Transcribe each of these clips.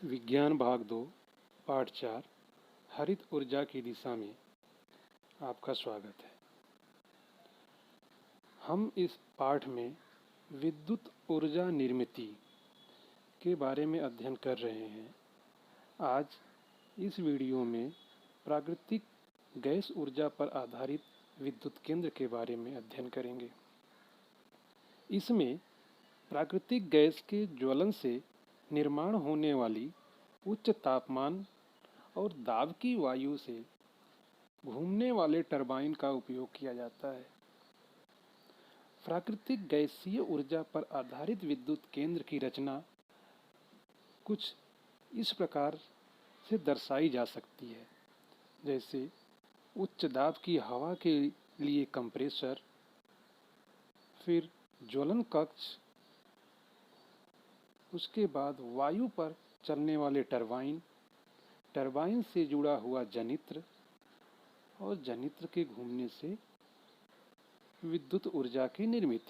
विज्ञान भाग 2 पाठ 4 हरित ऊर्जा की दिशा में आपका स्वागत है। हम इस पाठ में विद्युत ऊर्जा निर्मित के बारे में अध्ययन कर रहे हैं। आज इस वीडियो में प्राकृतिक गैस ऊर्जा पर आधारित विद्युत केंद्र के बारे में अध्ययन करेंगे। इसमें प्राकृतिक गैस के ज्वलन से निर्माण होने वाली उच्च तापमान और दाब की वायु से घूमने वाले टरबाइन का उपयोग किया जाता है। प्राकृतिक गैसीय ऊर्जा पर आधारित विद्युत केंद्र की रचना कुछ इस प्रकार से दर्शाई जा सकती है, जैसे उच्च दाब की हवा के लिए कंप्रेसर, फिर ज्वलन कक्ष, उसके बाद वायु पर चलने वाले टरबाइन, टरबाइन से जुड़ा हुआ जनित्र और जनित्र के घूमने से विद्युत ऊर्जा की निर्मित।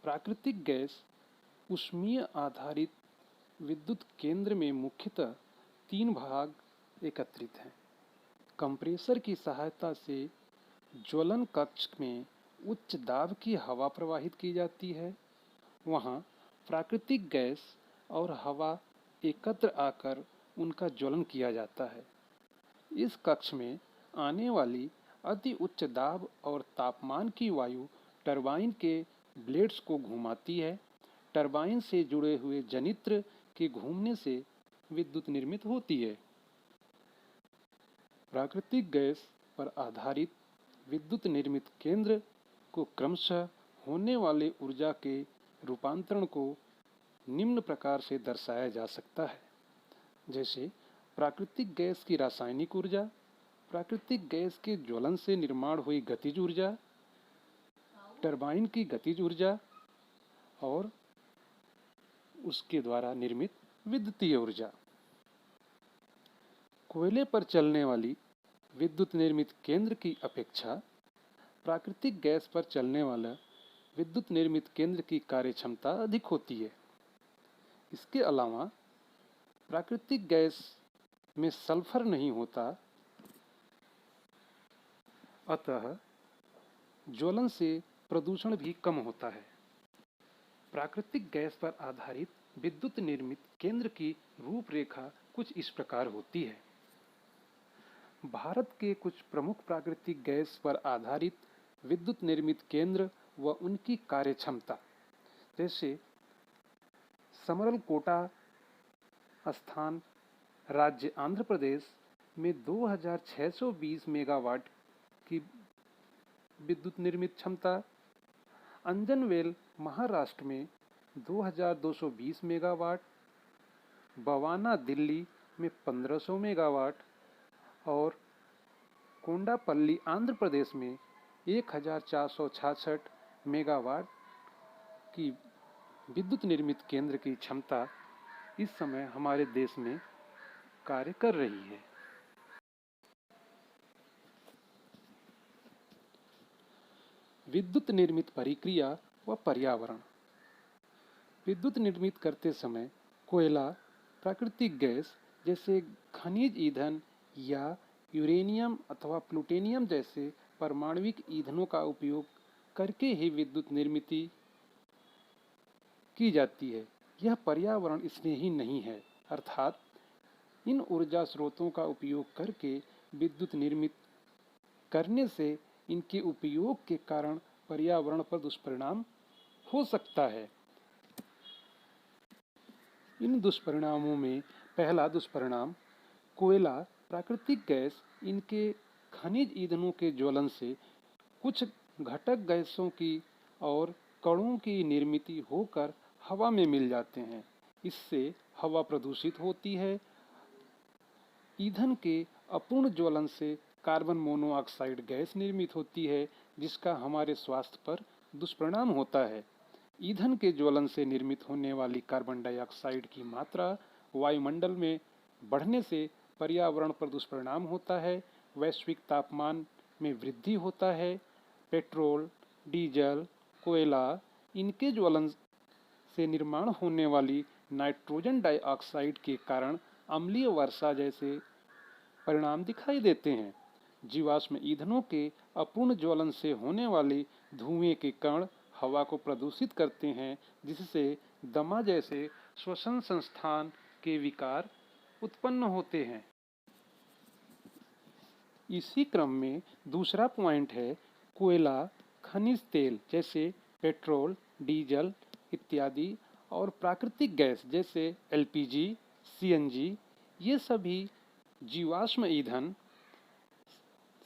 प्राकृतिक गैस ऊष्मीय आधारित विद्युत केंद्र में मुख्यतः 3 भाग एकत्रित हैं। कंप्रेसर की सहायता से ज्वलन कक्ष में उच्च दाब की हवा प्रवाहित की जाती है। वहां प्राकृतिक गैस और हवा एकत्र आकर उनका ज्वलन किया जाता है। इस कक्ष में आने वाली अति उच्च दाब और तापमान की वायु टरबाइन के ब्लेड्स को घुमाती है। टरबाइन से जुड़े हुए जनित्र के घूमने से विद्युत निर्मित होती है। प्राकृतिक गैस पर आधारित विद्युत निर्मित केंद्र को क्रमशः होने वाले ऊर्जा के रूपांतरण को निम्न प्रकार से दर्शाया जा सकता है, जैसे प्राकृतिक गैस की रासायनिक ऊर्जा, प्राकृतिक गैस के ज्वलन से निर्माण हुई गतिज ऊर्जा, टरबाइन की गतिज ऊर्जा और उसके द्वारा निर्मित विद्युतीय ऊर्जा। कोयले पर चलने वाली विद्युत निर्मित केंद्र की अपेक्षा प्राकृतिक गैस पर चलने वाला विद्युत निर्मित केंद्र की कार्यक्षमता अधिक होती है। इसके अलावा प्राकृतिक गैस में सल्फर नहीं होता, अतः ज्वलन से प्रदूषण भी कम होता है। प्राकृतिक गैस पर आधारित विद्युत निर्मित केंद्र की रूपरेखा कुछ इस प्रकार होती है। भारत के कुछ प्रमुख प्राकृतिक गैस पर आधारित विद्युत निर्मित केंद्र व उनकी कार्यक्षमता, जैसे समरलकोटा स्थान राज्य आंध्र प्रदेश में 2620 मेगावाट की विद्युत निर्मित क्षमता, अंजनवेल महाराष्ट्र में 2220 मेगावाट, बवाना दिल्ली में 1500 मेगावाट और कोंडापल्ली आंध्र प्रदेश में 1466 मेगावाट की विद्युत निर्मित केंद्र की क्षमता इस समय हमारे देश में कार्य कर रही है। विद्युत निर्मित प्रक्रिया व पर्यावरण। विद्युत निर्मित करते समय कोयला, प्राकृतिक गैस जैसे खनिज ईंधन या यूरेनियम अथवा प्लूटोनियम जैसे परमाणविक ईंधनों का उपयोग करके ही विद्युत निर्मित की जाती है। यह पर्यावरण स्नेही नहीं है, अर्थात इन ऊर्जा स्रोतों का उपयोग करके विद्युत निर्मित करने से इनके उपयोग के कारण पर्यावरण पर दुष्परिणाम हो सकता है। इन दुष्परिणामों में पहला दुष्परिणाम कोयला, प्राकृतिक गैस इनके खनिज ईंधनों के ज्वलन से कुछ घटक गैसों की और कणों की निर्मित होकर हवा में मिल जाते हैं। इससे हवा प्रदूषित होती है। ईंधन के अपूर्ण ज्वलन से कार्बन मोनोऑक्साइड गैस निर्मित होती है, जिसका हमारे स्वास्थ्य पर दुष्परिणाम होता है। ईंधन के ज्वलन से निर्मित होने वाली कार्बन डाइऑक्साइड की मात्रा वायुमंडल में बढ़ने से पर्यावरण पर दुष्परिणाम होता है। वैश्विक तापमान में वृद्धि होता है। पेट्रोल, डीजल, कोयला, इनके ज्वलन से निर्माण होने वाली नाइट्रोजन डाइऑक्साइड के कारण अम्लीय वर्षा जैसे परिणाम दिखाई देते हैं। जीवाश्म ईंधनों के अपूर्ण ज्वलन से होने वाले धुएं के कण हवा को प्रदूषित करते हैं, जिससे दमा जैसे श्वसन संस्थान के विकार उत्पन्न होते हैं। इसी क्रम में दूसरा पॉइंट है कोयला, खनिज तेल जैसे पेट्रोल, डीजल इत्यादि और प्राकृतिक गैस जैसे एलपीजी, सीएनजी, ये सभी जीवाश्म ईंधन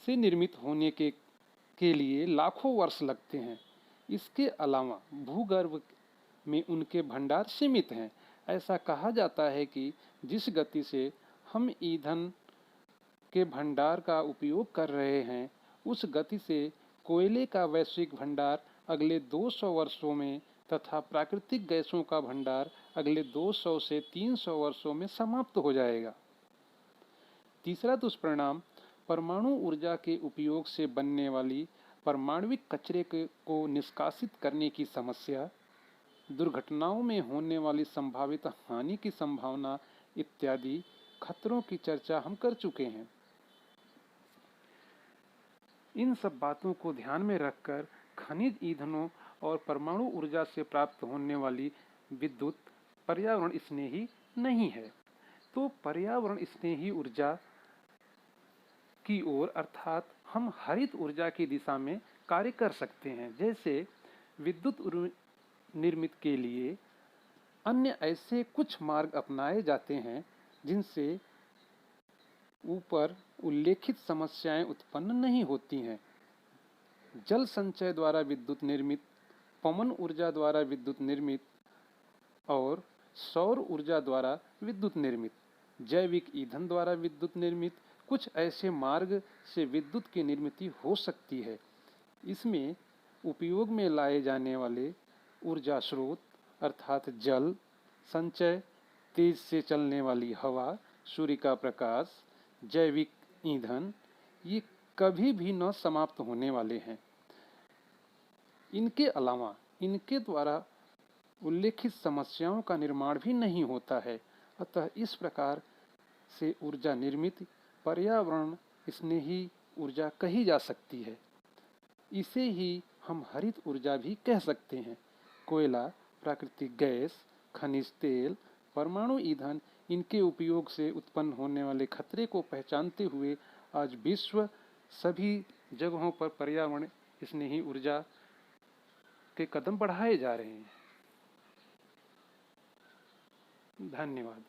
से निर्मित होने के लिए लाखों वर्ष लगते हैं। इसके अलावा भूगर्भ में उनके भंडार सीमित हैं। ऐसा कहा जाता है कि जिस गति से हम ईंधन के भंडार का उपयोग कर रहे हैं, उस गति से कोयले का वैश्विक भंडार अगले 200 वर्षों में तथा प्राकृतिक गैसों का भंडार अगले 200 से 300 वर्षों में समाप्त हो जाएगा। तीसरा दुष्परिणाम परमाणु ऊर्जा के उपयोग से बनने वाली परमाणविक कचरे को निष्कासित करने की समस्या, दुर्घटनाओं में होने वाली संभावित हानि की संभावना इत्यादि खतरों की चर्चा हम कर चुके हैं। इन सब बातों को ध्यान में रखकर खनिज ईंधनों और परमाणु ऊर्जा से प्राप्त होने वाली विद्युत पर्यावरण स्नेही नहीं है। तो पर्यावरण स्नेही ऊर्जा की ओर अर्थात हम हरित ऊर्जा की दिशा में कार्य कर सकते हैं। जैसे विद्युत निर्मित के लिए अन्य ऐसे कुछ मार्ग अपनाए जाते हैं जिनसे ऊपर उल्लेखित समस्याएं उत्पन्न नहीं होती हैं। जल संचय द्वारा विद्युत निर्मित, पवन ऊर्जा द्वारा विद्युत निर्मित और सौर ऊर्जा द्वारा विद्युत निर्मित, जैविक ईंधन द्वारा विद्युत निर्मित कुछ ऐसे मार्ग से विद्युत की निर्मित हो सकती है। इसमें उपयोग में लाए जाने वाले ऊर्जा स्रोत अर्थात जल संचय, तेज से चलने वाली हवा, सूर्य का प्रकाश, जैविक ईंधन, ये कभी भी न समाप्त होने वाले हैं। इनके अलावा इनके द्वारा उल्लेखित समस्याओं का निर्माण भी नहीं होता है। अतः इस प्रकार से ऊर्जा निर्मित पर्यावरण स्नेही ऊर्जा कही जा सकती है। इसे ही हम हरित ऊर्जा भी कह सकते हैं। कोयला, प्राकृतिक गैस, खनिज तेल, परमाणु ईंधन, इनके उपयोग से उत्पन्न होने वाले खतरे को पहचानते हुए आज विश्व सभी जगहों पर पर्यावरण स्नेही ऊर्जा के कदम बढ़ाए जा रहे हैं। धन्यवाद।